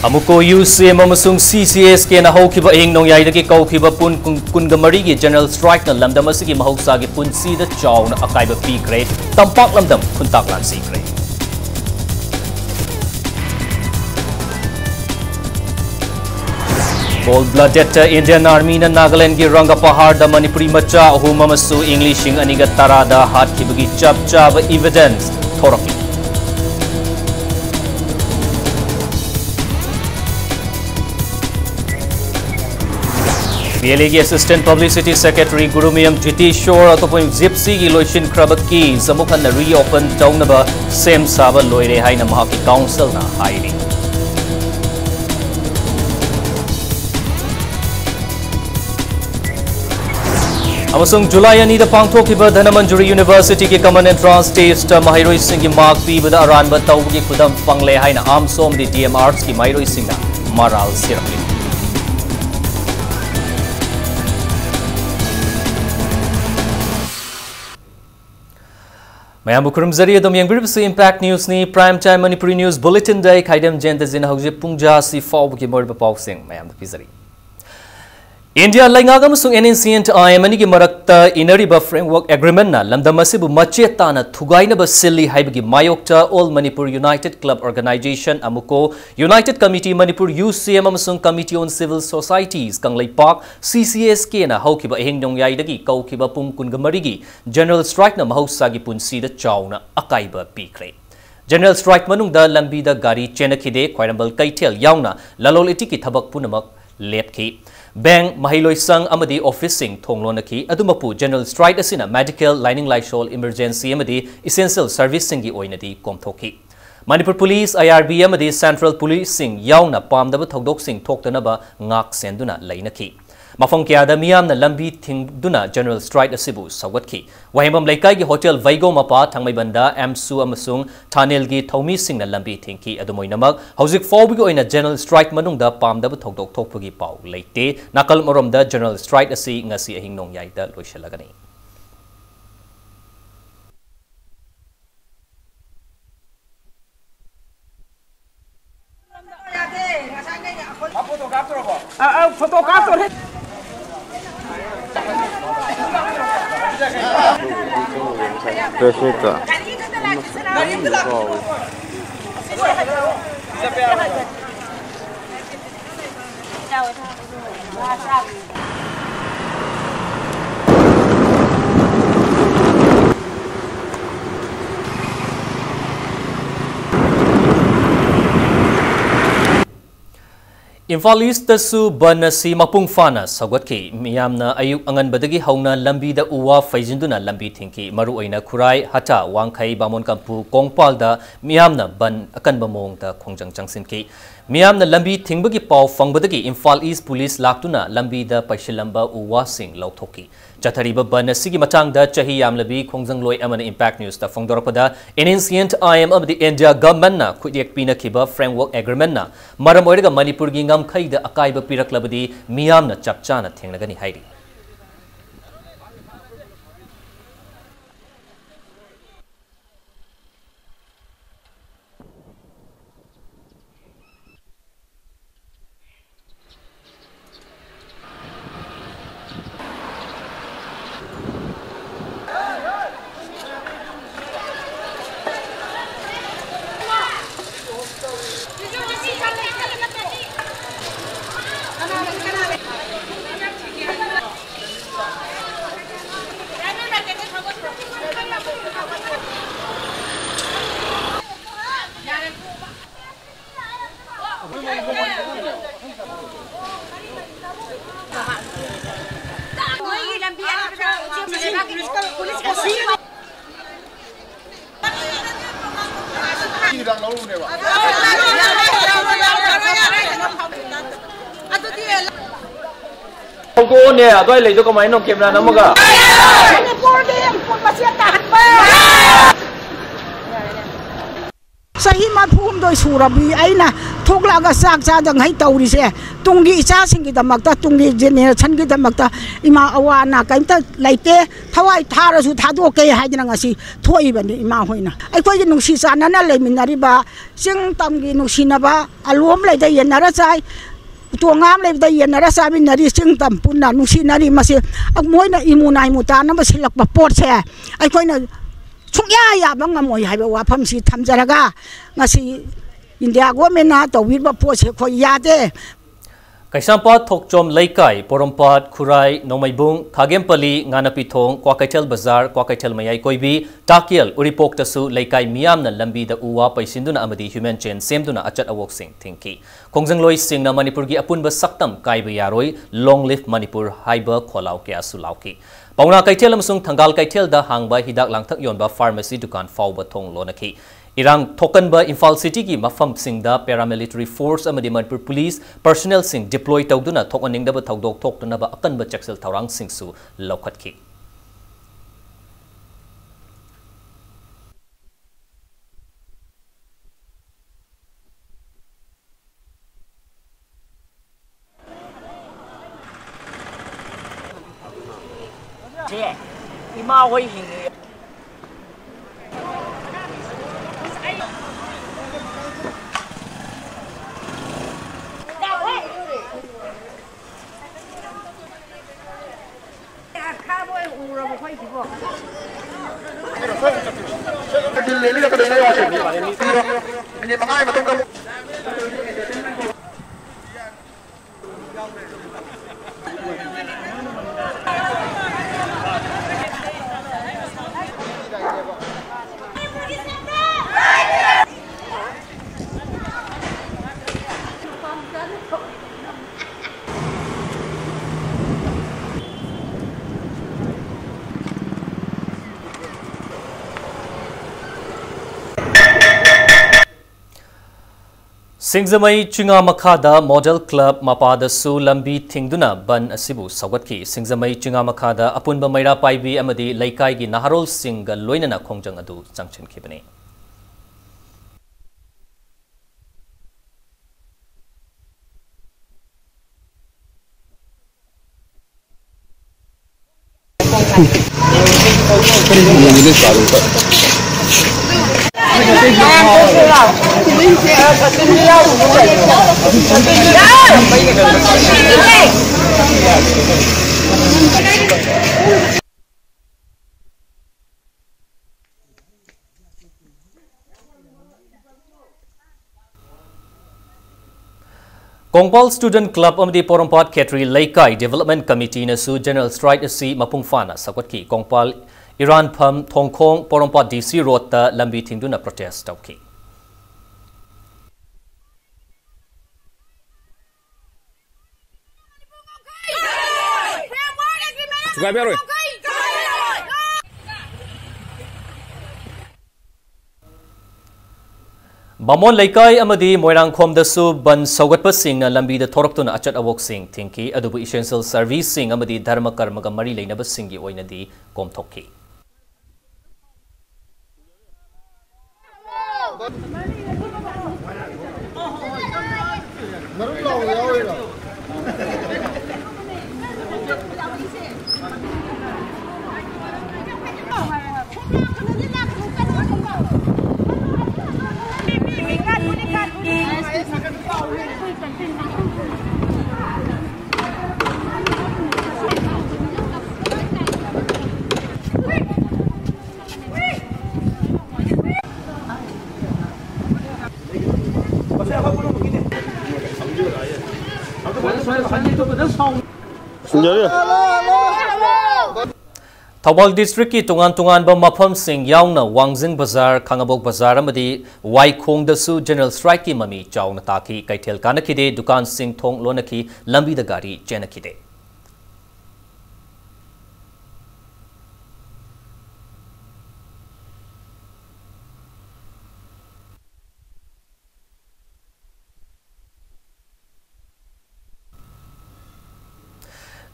Amuko UCM amasung CCS ke na haukiba ing nong yai dagi kaukiba pun kungamari gi general strike na lamdam asigi mahausa gi punsi da chaw na akaiba pikre tampak lamdam kuntak lan sikre. Cold-blooded Indian Army na Nagaland gi Ranga Pahar da Manipuri macha ahum amasu Englishing aniga tarada hat kibagi chap evidence thoraki. PLA Assistant Publicity Secretary Gurumiam Jitishore atopun Gypsy gi loishin krabaki zamukhan na reopen tawnaba sem saba loire haina mahaki council na hairi. Amasung July ani da pangthokiba Dhanamanjuri University ki common entrance test mahiroi sing gi mark pibada aranba tawgi khudam pangle haina amsom di DM Arts ki mahiroi singna maral sirapli. Mayam bukurum zari adom yang biribsu Impact News ni Prime Time Manipuri News Bulletin day kaidam jenda zina hauji pungja si faw ki morba paw sing mayam da pizari. India laingagam sung ancient IMN ki marakta inariba framework agreement na lamdamasibu macheta na thugaina ba silli haibagi mayokta All Manipur United Club Organization amuko United Committee Manipur UCM amasung Committee on Civil Societies kanglai park CCSK na haukiba ehingdong yaidagi kaukiba pungkungamarigi general strike na mahausa gi punsi da chawna akaiba pikre. General strike manung da lambi da gari chenakhide khwairambal kaitel yauna lalol iti ki thabak punamak lepki. Bank Mahiloi Sang Amadi Officing Thonglonaki Adumapu General Strike Asina Medical Lining Lysol Emergency Amadi Essential Servicing Gi Oinadi Komthoki. Manipur Police IRB Amadi Central Policing Yauna Pamdaba Thodok Sing Thoktanaba Ngak Senduna Lainaki. Mafang Kiada Miyamna Lambi Thingduna General Strike Asibu Sawatki. Wahimam Laikai Gi Hotel Vaigo Mapa Thangmai Banda Amsu Amasung Tanel Gi Thomi Sing na Lambi Thingki Adumoinamak Hauzik Fawbi Oina General Strike Manungda Pamdaba Thodok Thokpagi Pau Leite Nakal Moromda General Strike Asi Ngasi Ahingnong Yaida Loishalagani. Perfecto. Imphal East su banasi mapung fana sagwatki miyamna ayuk angan badagi hauna lambi da uwa faijinduna lambi thinki maru oina khurai hata wangkhai bamon kampu kongpal da miyamna ban akan bamong da khongjang changsinki miyamna lambi thingbagi paw fangbadagi Imphal East Police laktuna lambi da paishilamba uwa sing lauthoki chathariba banasi gi matang da chahi yamlabi khongjang loi amana Impact News da fongdorapada ancient IM of the India government na khudyak pina khiba framework agreement na maram oiraga Manipur gi ngam khaida akaiba piraklabadi miyamna chapchana thengnagani hairi. Cô nè, tôi lấy cho cái máy nông kiểm là nó mà cả. Sahi ma phum doi surabi aina थोकलागा साग चादंग है तौरीसे Tungi इचासिंगी दमकता Tungi generation की दमकता इमा Awana कइमता लाइते थवाई थारसु थादोके हाइदना ngasi थोइबनि इमा होइना अखोइ नुसी चानना लेमिनारिबा सिंग तमगी नुसीनाबा अलोम लेदा येनारा चाइ तोंगाम लेदा येनारा चाबिनारि सिंग तम पुन्ना नुसीनारि मसे Moina इमुनाइ मुताना बसिलकबा पोटसे अखोइना सुंया याबा ngमोइ हाइबा वाफमसी थमजरगा ngasi India government तौर पोसे खोई यादे Kaisampat Thokchom Laikai, Porompat, Kurai, Nomaibung, Khagempali, Nganapithong, Kwakaitel Bazar, Kwakaitel Mayai Koibi, Takiel, Uripok Tasu, Laikai Miam na Lambi da Uwa, Paisinduna Amadi, Human Chain, Semduna Achat Awok Sing, Thinki. Kongzang Loy Sing na Manipurgi Apunba Saktam, Kaiba Yaroi, Long Live Manipur, Haiba, Kolau Kea Sulauki. Pauna Kaitel Amasung Tangal Kaitel da Hangba, Hidak Langtak Yonba, Pharmacy, Dukan, Fauba Thong Lonaki. Irang token ba Imphal City ki mafam sing da paramilitary force amadi Manipur police personnel sing deploy tawduna thokaning da ba thawdok thokna ba akan ba chaksel thawrang sing su lokhat ki ima hoi hing Singzamai Chinga Makhada Model Club Mapada Su Lambi Thingduna Ban Asibu Sawatki Singzamai Chinga Makhada Apunba Maira Paibi Amadi Laikai gi Naharol Singa Loinana Khongjang Adu Changchen Kibani Kongpal Student Club Amdi Porompat Ketri Laikai Development Committee Nasu General Strike Asi Mapungfana Sakwatki Kongpal Iran Pham Thongkhong Porompat DC Road ta Lambi Thingduna protest tawki Bamon Laikai Amadi Moirang Khom Dasu Ban Saugatpa Sing na Lambi da Thoraktuna Achat Awok Sing Thinki Adubu Essential Service Sing Amadi Dharma Karma Mari Lainaba Singi Oinadi Komthoki Thawal District ki tungan ba mafam sing yauna Wangjing Bazar Khangabok Bazar amadi Waikhong dasu General Strike ki mami chawna taki kaithel kanakide dukan sing thong lonaki lambi da gari chenakide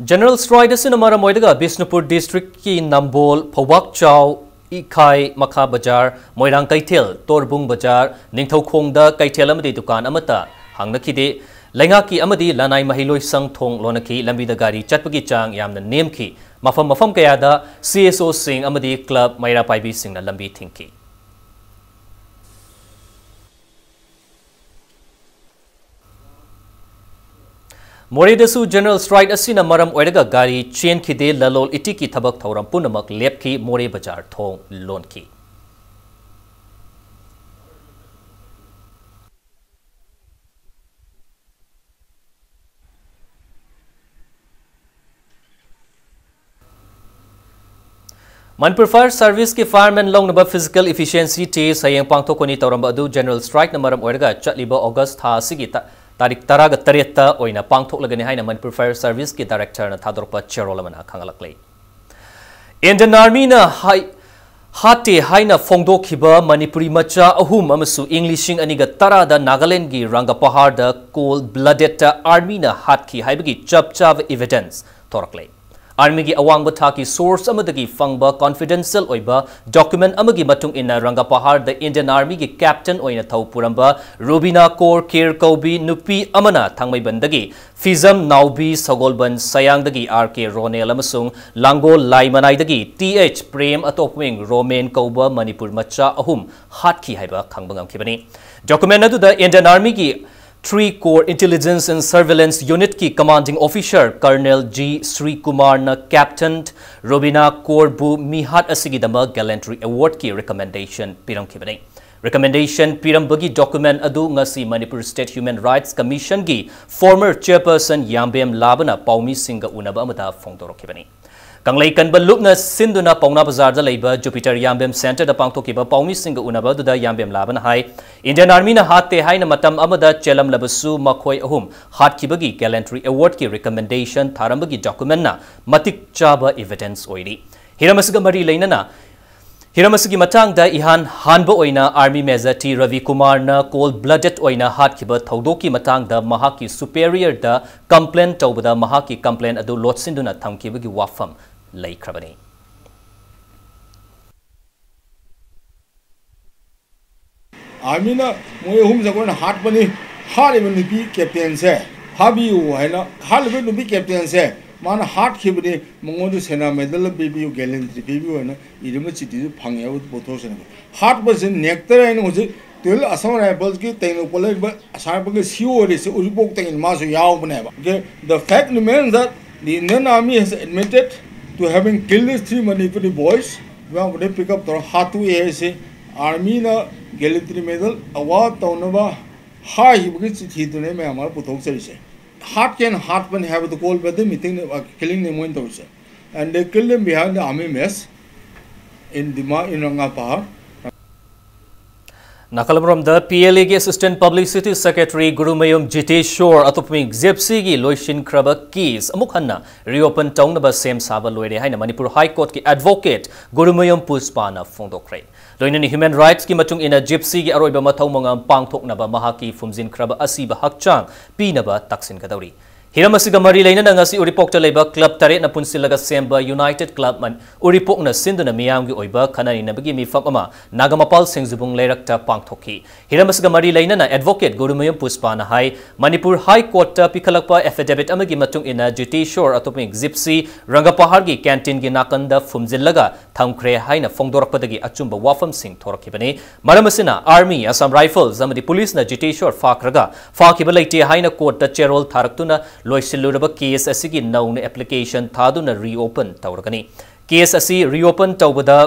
General Strike in Amara Moidaga, Bisnupur District ki Nambol, Pawak Chow, Ikai, Makha Bajar, Moirang Kaitel, Torbung Bajar, Ningthau Khongda, Kaitelamadi Dukan Amata, hangnakhide laingaki amadi lanai mahiloi sang thong lonaki lambida gari chatpagi chang yamna nemki mafam kayada CSO sing amadi club maira paibi singna lambi thingki Moredasu general strike asina maram oiraga gari chain khide lalol itiki thabak thauram punamak lepki More bazar thong lonki Manipur Fire Service के fireman long number physical efficiency test sayang pangthokoni tawramba adu general strike na maram oiraga chatliba August tha asigi तारीख 13 ओइना पांगथोकलगनि हाइना Manipur Fire Service के director ना थादोरपा चेरोलमना खांगलकले Indian Army na हाते हाइना फोंगदोखिबा Manipuri macha ahum amasu Englishing aniga tarada Nagaland gi Ranga Pahar da cold blooded army na hatki haibagi chapchav evidence thorakle Army gi awangba thaki source amadagi fangba confidential oiba document amagi matung ina Ranga Pahar the Indian Army gi captain oina thau puramba Robina Kaur Kir Kaubi nupi amana thangmai bandagi Fizam Naubi Sagolban Sayangdagi RK Ronel amasung Langol Laimanai dagi TH Prem atopwing Romain Kauba Manipur macha ahum hatki haiba khangbangam khibani document adu the Indian Army gi 3 Corps Intelligence and Surveillance Unit की commanding officer Colonel G. Sri Kumar na Captain Robina Kaur bu mihat asigi dama gallantry award की recommendation piram khibani recommendation piram bagi document adu ngasi Manipur State Human Rights Commission की former chairperson Yambem Labana Paumi Singha unaba amada phongdoro khibani Kanglai kanba lupna sinduna Pauna Bazar da leiba Jupiter Yambem Center da pangthokiba Paumi Singha unaba duda Yambem Labana hai Indian Army na hatte hai na matam amada chelam labasu makhoi ahum hatkibagi gallantry award ki recommendation tharambagi document na matik chaba evidence oiri hiramasiga mari leinana hiramasiga matang da ihan hanba oina Army Major T Ravi Kumar na cold blooded oina hatkiba thaudoki matang da mahaki superior da complaint tawbada mahaki complaint adu lotsinduna thamkibagi wafam laikhrabani Army na moye hum jagon hat bani har even nupi captain se habi hai na har even nupi captain se man hat khibni mongodu sena medal baby gallantry baby na irima chiti phang ya boto se hat basin nectar ai no je tel asam rifles ki taino polai ba asar ba CO re se uribok tang ma so yaw bane ba okay the fact remains that the Indian Army has admitted to having killed these 3 Manipuri boys we would pick up the hatu se Army na gallantry medal award taunaba ha hibgi chithi tune me amar puthok chise heart can heart when have the call but the meeting killing them went out and they killed them behind the army mess in Ranga Pahar Nakalamram the PLA ki Assistant Publicity Secretary Gurumayum Jitesh Shore atopmi Zepsi gi loishin kraba case amukhanna reopen taunaba sem saba loire haina Manipur High Court ki advocate Gurumayum Puspana phongdokre loinani human rights ki matung ina Gypsy gi aroiba mathau mangam pangthoknaba mahaki fumjin kraba asiba hakchang pinaba taksin kadauri hiramasiga mari leina ngasi uripok ta leba club tare na punsilaga semba United Club man uripok na sinduna miyam gi oiba khanani na bagi mifam ama nagamapal singjubung leirakta pangthoki hiramasiga mari leina na advocate Gurumayum Puspana hai Manipur High Court ta pikhalakpa affidavit amagi matung ina Jitesh Shore atopmi Gypsy Ranga Pahar gi canteen gi nakanda fumjillaga thamkhre haina phongdorakpadagi achumba wafam sing thorakibani maramasina Army Assam Rifles amadi police na Jitesh Shore fakraga fakiba leite haina court ta cherol tharaktuna loisiluraba case asigi nauna application thaduna reopen tawragani case asi reopen tawbada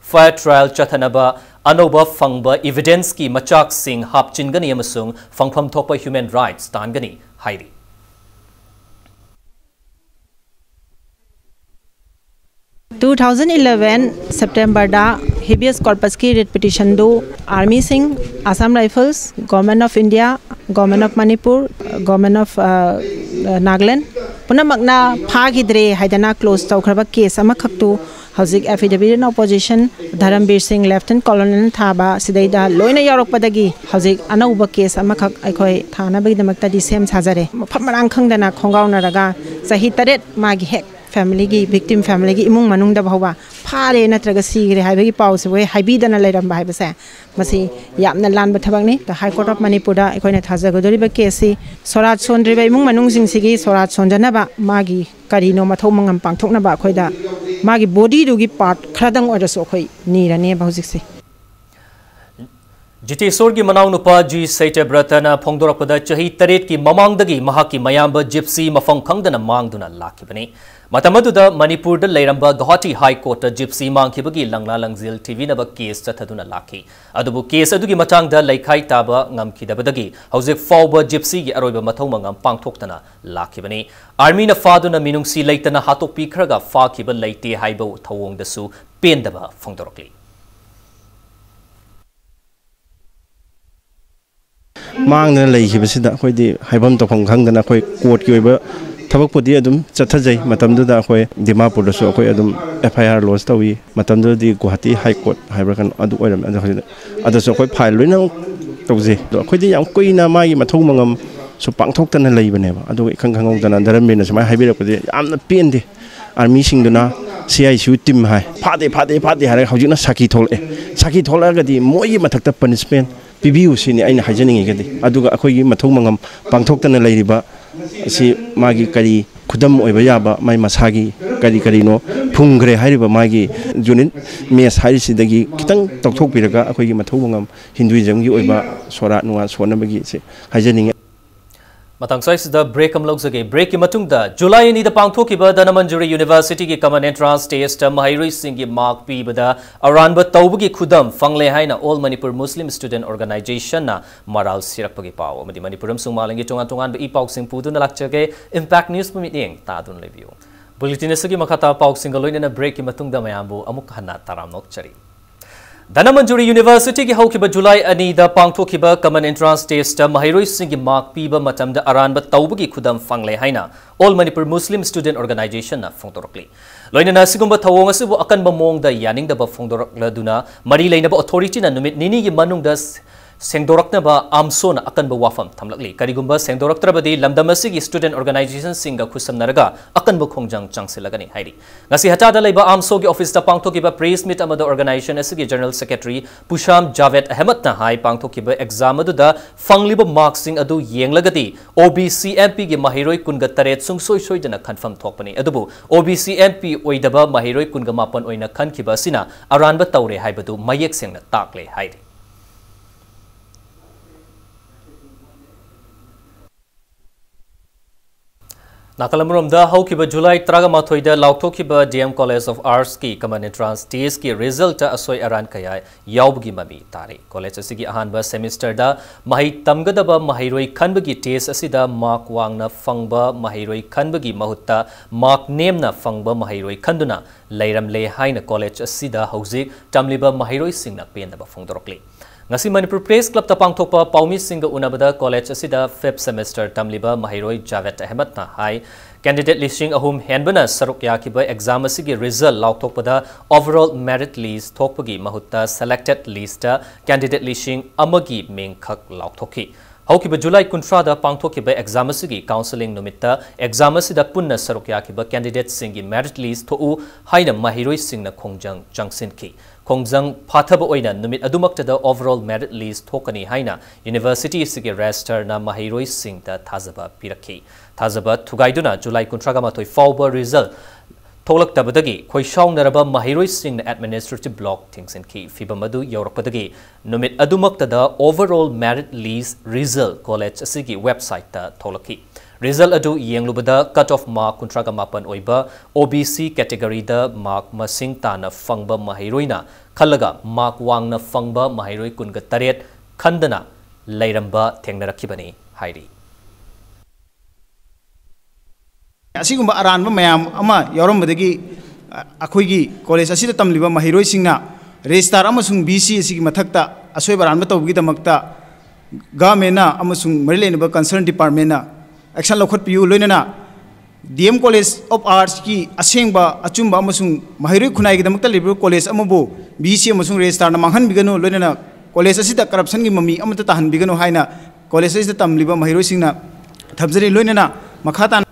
fair trial chathanaba anoba fangba evidence ki machak sing hapchingani amasung fangpham thokpa human rights tangani hairi 2011 September da habeas corpus ki writ petition do Army Singh, Assam Rifles, Government of India, Government of Manipur, Government of Nagaland punamakna phagidre haidana close tawkhraba case ama khaktu hauzik affidavit in opposition Dharambir Singh Lieutenant Colonel thaba sidaida loina yarakpadagi hauzik anauba case ama khak aikhoi thana bagdamakta di sem sajare mafam marang khangdana khongauna raga sahi taret magi hek family gi victim family gi imung manung da bhawa phare natraga sigre haibagi pause we haibidana leiram ba haibase masi yamna lanba thabak ni the High Court of Manipur da ekoina thajagodori ba case si Sorat sondri ba imung manung sing sigi Sorat sonjana ba magi karino mathau mangam pangthokna ba khoida magi body du gi part khradang oraso khoi ni rane ba hujik si GT Sorgi Manau Nupa G Saite Bratana Pongdorapada Chahi Taret ki Mamangdagi Mahaki Mayamba Gypsy Mafang Kangdana Mangduna Lakibani Matamaduda Manipur da Lairamba Guwahati High Court Gypsy Mangkibagi Langla Langzil TV Naba case Chathaduna Laki Adubu case adugi matangda Laikai Taba Ngamkidabadagi Hauzik Fauba Gypsy gi Aroiba Mathau Mangam Pangthoktana Lakibani Army na Faduna Minungsi Laitana Hatok Pikraga Fakiba Laite Haibo Thawong Dasu Pendaba Fongdorokli Mang lay hibasida khoi di haibam to phang khang dana khoi court ki oiba thabak podi adum chathajai matam du da khoi Dimapur da so khoi adum FIR lodge tawi matam du di Guwahati High Court haiba kan adu oiram adu so khoi file loina tawje do khoi di yam koina magi mathau mangam so pangthok tan lay bane ba adu khang khang dana daram bena samai haibira podi amna pendi army sing duna CISU team hai phade hare hojina saki thol ga di moi mathakta punishment PBU sini aina hajaningi gadi aduga akhoi mathau mangam pangthoktana leiriba si magi kari khudam oiba yaba mai masagi kari no phungre hairiba magi junin mes hairi sidagi kitang tokthok piraga akhoi mathau mangam Hinduism gi oiba sora nuwa sonabagi si hajaningi Matang size the break logzage break matungda July ni the pangthokiba the Manipuri University ki common entrance test Mahirui Singh mark pi bada aranba tawbugi khudam fangle haina All Manipur Muslim Student Organization na maral sirakpagi paw amadi Manipuram sungmalangi tongan ba ipaw sing puduna lakchage Impact News meeting tadun review bulletin asagi makhata paw sing galoina na break matungda mayambu amuk hana taramnok chari Manipuri University ki haukiba July ani da pangthokiba common entrance test Mahirui Singh mark piba matamda aranba tawbugi khudam fangle haina All Manipur Muslim Student Organization na fongdorokli loina sigumba thawong asibu akanba mongda yaning da ba fongdorokladuna mari leina ba authority na numit nini gi manungda sengdorakna ba amsona akanba wafam thamlakli karigumba sengdoraktrabadi lamdamasigi student organization singa khusamnaraga akanba khongjang changsilagani hairi ngasi hatada leiba amso gi office ta pangthokiba press meet amada organization asigi general secretary Pusham Javed Ahmed na hai pangthokiba exam aduda fangliba marksing adu yenglagadi OBC MP gi mahiroi kunga taret sungsoi soidana confirm thokpani adubu OBC MP oidaba mahiroi kunga mapan oina khankiba sina aranba tawre haibadu mayek sengna takle hairi Nakalamromda haukiba July Tragamathoida Lauthokiba DM College of Arts ki common entrance test ki result asoi aran kaya yaubgi mami tari college asigi ahanba semester da mahi tamgadaba mahiroi khanbagi test asida mark wangna fangba mahiroi khanbagi mahutta mark name na fangba mahiroi khanduna leiramle haina college asida hauzik tamliba mahiroi singna pendaba fongdorokli Ngasi Manipur Press Club tapang thokpa paumi singa unabada college asida 5th semester tamliba mahiroi Javed Ahmed na hai candidate listing ahum henbana saruk yakiba exam asigi result lauthokpada overall merit list thokpagi mahutta selected list candidate listing amagi mengkhak lauthokhi haukiba July kuntra da pangthokiba exam asigi counseling numitta exam asida punna saruk yakiba candidate singi merit list thou haina mahiroi singna khongjang jangsinki Kongjang Pathaba Oina Numit Adumakta overall merit list Tokani Haina University Sigi Register na Mahiroi Singh da Thazaba Piraki. Thazaba Tugaiduna July Kuntragamatoi Fauba result Tolak Tabadagi Koishong Naraba Mahiroi Singh administrative block things in key Fibamadu Yorakpadagi Numit Adumakta overall merit list result college Sigi website da Tolaki. Result adu yenglubada cut off mark kuntraga mapan oiba OBC category da mark masing tana fangba mahiroina khalaga mark wangna fangba mahiroi kunga taret khandana leiramba thengnarakibani hairi asigumba aranba mayam ama yorombadagi akhoigi college asida tamliba mahiroi singna register amasung BC asigi mathakta asoi baranba tawgi damakta government na amasung marilena concern department na action lokhot piu loinana DM College of Arts ki asengba achumba amasung mahiroi khunai gi damakta libre college amabu BC amasung register na manghan bigano loinana college asida corruption gi mami amata tahan bigano haina college asida tamliba mahiroi singna thabjari loinana makhata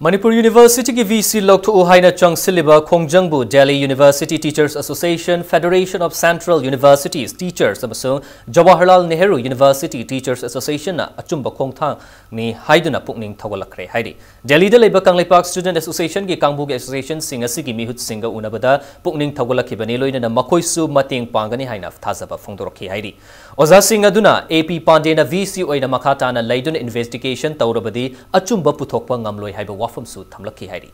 Manipur University ki VC loktu uhaina changsiliba khongjangbu Delhi University Teachers Association, Federation of Central Universities Teachers amasung Jawaharlal Nehru University Teachers Association na achumba khongthang ni haiduna pukning thawalakre haidi Delhi da leiba Kangleipak Student Association ki kangbu ki association sing asigi mihut singa unabada pukning thawalakhibani loina na makoisu mating pangani haina thazaba phongdorokhi haidi Oza sing aduna AP Pandey na VC oina makhata na leidun investigation tawrabadi achumba puthokpa ngamloi haiba wafam su thamlakhi haidi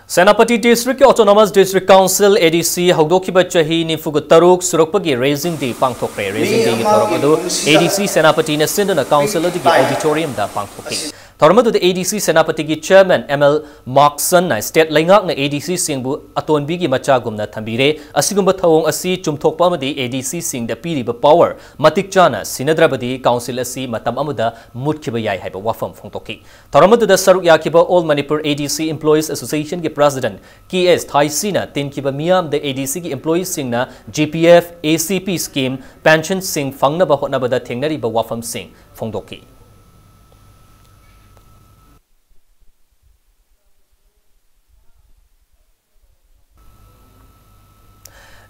Senapati District Autonomous District Council ADC Hogdokiba Chahi Nifuga Taruk Surokpagi Raising Day Pangthokre Raising Day Torokado ADC Senapati na Sindana Council of the Auditorium da Pangthoki Tormadu the ADC Senapati gi Chairman ML Markson na State Laingak na ADC Singbu Atonbi gi Machagum na Thambire Asigumba Thawong asi Chumthokpa amadi ADC Sing da Piriba Power Matik Chana Sinadrabadi Council asi Matam amuda Mutkiba Yai Haiba Wafam Phongtoki Tormadu the Saruk Yakiba All Manipur ADC Employees Association gi President KS Thaisina Tinkiba Miam the ADC ki employees sing na GPF ACP scheme pension sing fangna ba hotna bada thengnari ba wafam sing phongdoki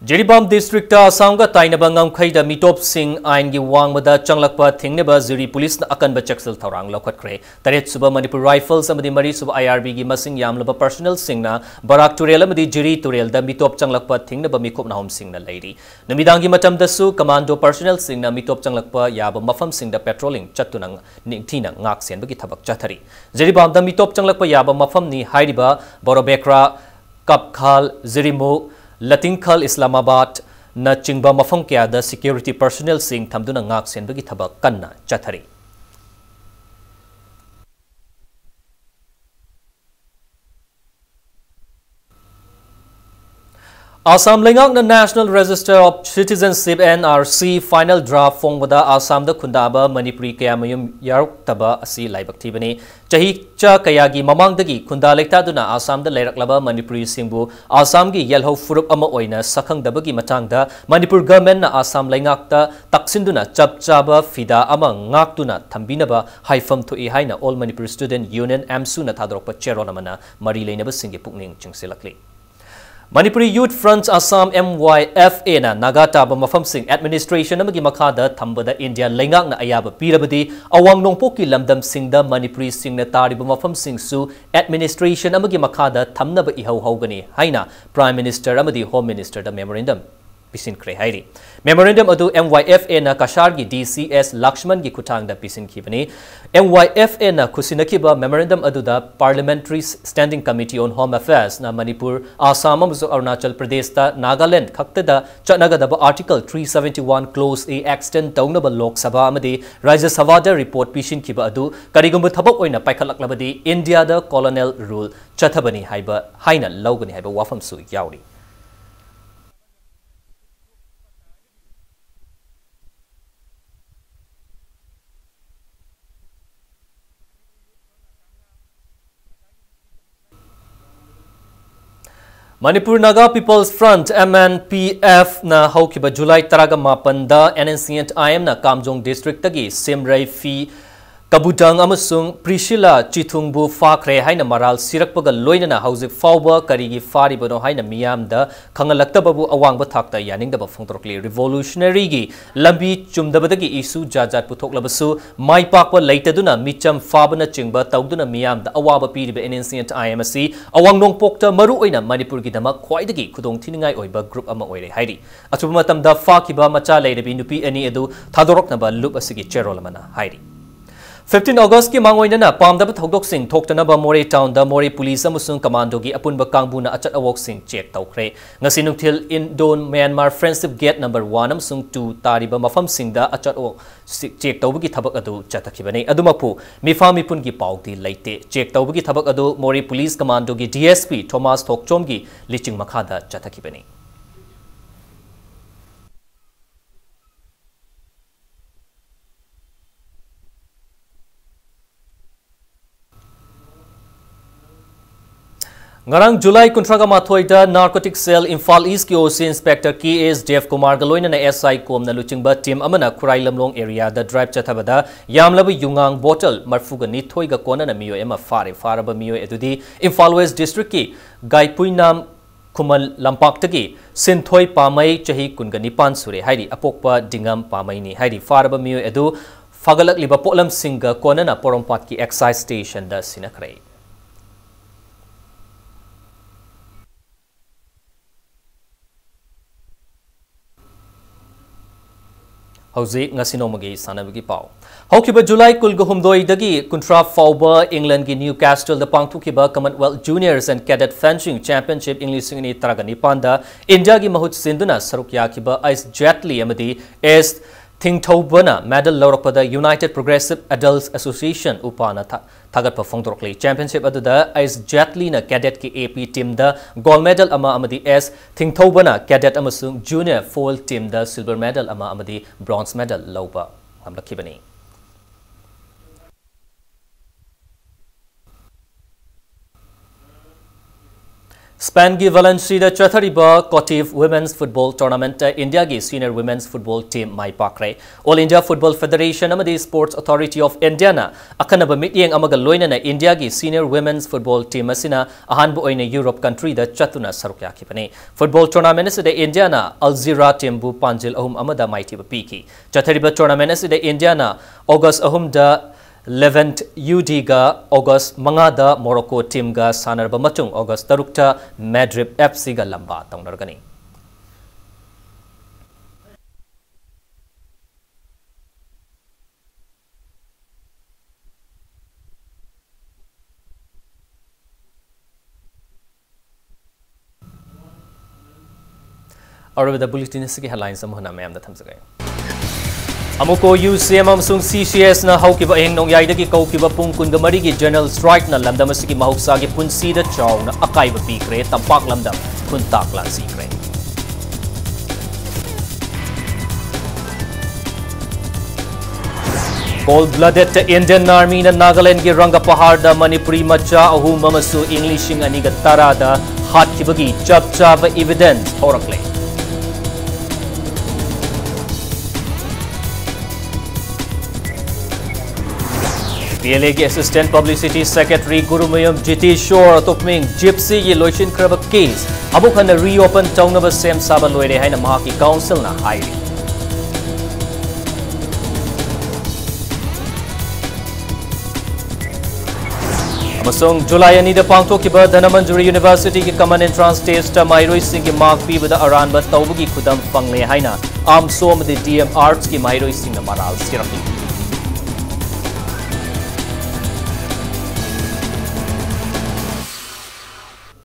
Jiribam District Assam ga tainaba ngamkhaida mitop sing ain gi wangmada changlakpa thingneba Ziri Police na akanba chaksel thorang lokhatkre taret suba Manipur Rifles amadi mari suba IRB gi masing yamlaba personnel singna Barak Turel amadi Jiri Turel da mitop changlakpa thingneba mikop nahom singna leiri namidangi matam dasu commando personnel singna mitop changlakpa yaba mafam singda patrolling chatunang ningthina ngak senbagi thabak chathari Jiribam da mitop changlakpa yaba mafam ni hairiba Borobekra Kapkhal Zirimu Latinkhal Islamabad na chingba mafam kya da security personnel sing thamduna ngak senbagi thabak kanna chathari Assam Lengak na National Register of Citizenship NRC final draft fongwada Assam da khundaba Manipuri kaya mayum yaruk taba asi laibak thibani chahi cha kaya gi mamang dagi khunda lekta duna Assam da leiraklaba Manipuri singbu Assam gi yelho furup ama oina sakhang dabagi matang da Manipur government na Assam Lengak ta taksinduna chapchaba fida ama ngak tuna thambinaba haifam thoi haina All Manipur Student Union AMSU na thadrokpa cheron amana mari leinaba singi pukning chingsilakli Manipuri Youth Front Assam MYFA na Nagataba mafam sing administration amagi makhada thambada India lengak na ayaba pirabadi awang nongpoki lamdam singda Manipuri sing na tariba mafam sing su administration amagi makhada thamnaba ihau haugani haina Prime Minister amadi Home Minister da memorandum pisin kre hairi memorandum adu MYFA na Kashargi DCS Lakshman gi khutang da pisin khibani MYFA na khusinakiba memorandum adu da Parliamentary Standing Committee on Home Affairs na Manipur Assam amso Arunachal Pradesh ta Nagaland khakta da chanaga da Article 371 Clause A extend taunaba Lok Sabha amadi Rajya Sabha da report pisin khiba adu karigumba thabak oina paikhallaklabadi India da colonial rule chathabani haiba haina lawgani haiba wafam su yauri Manipur Naga People's Front MNPF na haukiba July taraga mapanda NNCT IM na Kamjong District tagi Simrai Fi Kabudang amasung Priscilla Chithungbu Fakre haina maral sirakpaga loinana hauzik fauba karigi faribano haina miyamda khangalaktababu awangba thakta yaningdaba phongtorkli revolutionary gi lambi chumdabadagi isu jajat puthoklabasu maipakpa leitaduna micham fabana chingba tawduna miyamda awaba piriba NNCT IMC awangnong pokta maru oina Manipur gi dama khwaidagi khudong thiningai oiba group ama oire hairi achuba matamda fakiba macha leirebi nupi ani edu thadoroknaba loop asigi cherolamana hairi 15 August ki mangoina pamdaba thodok sing thoktanaba More town da More police amusung commando gi apunba kangbuna achat awok sing check tawkhre ngasi nungthil Indon Myanmar Friendship Gate number 1 amusung 2 tariba mafam singda achat awok check tawbagi thabak adu chatakhibani adumapu mifami pun gi pauti leite check tawbagi thabak adu More police commando gi DSP Thomas Thokchom gi liching makhada chatakhibani Ngarang July kuntraga mathoida narcotic cell Imphal East ki OC Inspector KS Dev Kumar galoina na SI kom na luchingba team amana Khurai Lamlong area da drive chathabada yamlaba yungang bottle marfuga ni thoiga kona na miyo ema faraba miyo edudi Imphal West District ki Gaipuinam Kumal Lampaktagi Sinthoi Pamai chahi kunga nipan sure haidi apokpa dingam pamai ni haidi faraba miyo edu fagalak liba polam singa kona na porompat ki excise station da sinakrai. Hauzi ngasinомagi sanabagi pau. Haukiba July kulgahumdoi dagi kuntra fauba England gi Newcastle the pangthukiba Commonwealth Juniors and Cadet Fencing Championship English ni taragani panda India gi mahut sinduna sarukya kiba Ice Jetli amadi S Thingthobana medal laurakpada United Progressive Adults Association upana thagat pafongdorkli championship aduda Ice Jetli na cadet ki AP team da gold medal ama amadi S Thingthobana cadet amasung junior foil team da silver medal ama amadi bronze medal lauba amlakibani. Spain gi Valencia da chathariba Cotif Women's Football Tournament India gi senior women's football team mai pakre All India Football Federation amadi Sports Authority of India na akanaba mityeng amaga loina na India gi senior women's football team asina ahanbu oina Europe country da chatuna sarukya khipani football tournament asida India na Alzira team bu panjil ahum amada maiti ba piki chathariba tournament asida India na August ahum da Levant UD ga August mangada Morocco team ga sanarba machung August tarukta Madrid FC ga lamba tongnargani. Aur the bulletin se ki headlines amhuna mayam da thamsagai. Amuko UCM amsung CCS na haukiba eng nong yai dagi kaukiba pung kunga mari gi general strike na lamdam asigi mahuksa gi punsi da chaw na akaiba pikre tampak lamdam kuntak lan sikre. Cold-blooded Indian Army na Nagaland gi Ranga Pahar da Manipuri macha ahum amasu Englishing aniga tara da hatkibagi chap evidence horakle. PLA के Assistant Publicity Secretary Gurumayam Jitishore Topming Gypsy ye loishin kraba case abuk hana reopen taunaba sem saba loire haina mahaki council na hairi. Amasung July ani da pangthokiba Dhanamanjuri University ki common entrance test mairoi sing ki mark pibada aranba tawbugi khudam pangle haina am som de DM Arts ki mairoi sing na maral siraki.